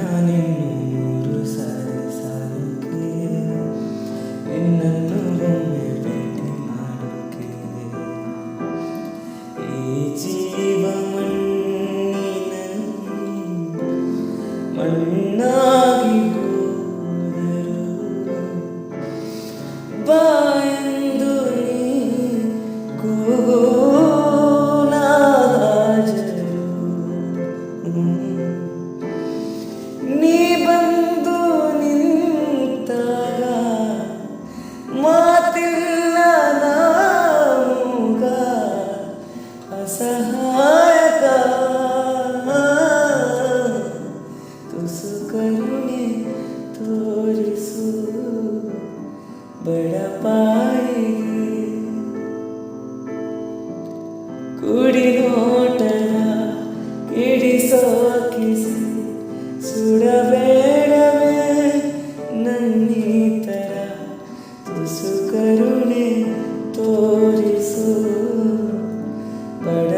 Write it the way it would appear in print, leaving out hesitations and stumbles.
ಸಿದ್ಧನಾನೆನ್ನೂರು ಸಾರಿ ಸಾಲಕ್ಕೆ ನಿನ್ನನ್ನು ಒಮ್ಮೆ ಭೇಟಿ ಮಾಡೋಕೆ ಈ ಜೀವ ಮಣ್ಣಿನಲ್ಲಿ ಮಣ್ಣಾಗಿ ಹೋದರು ಬಾಯಂದು ನೀ ಕೂನಾಜರು ನೀ ಬಂದು ನಿಂತಾಗ ಮಾತಿಲ್ಲ ನಾಮೂಗ ಅಸಹಾಯಕ ತುಸು ಕರುಣೆ ತೋರಿಸು ಬಡಪಾಯಿ ಕುಡಿ ನೋಟದ ಕಿಡಿಸೋ ಕಿಸಿ ಸುಡಬೇಡವೇ ನನ್ನೀತರ ತುಸು ಕರುಣೆ ತೋರಿಸು ಬಡ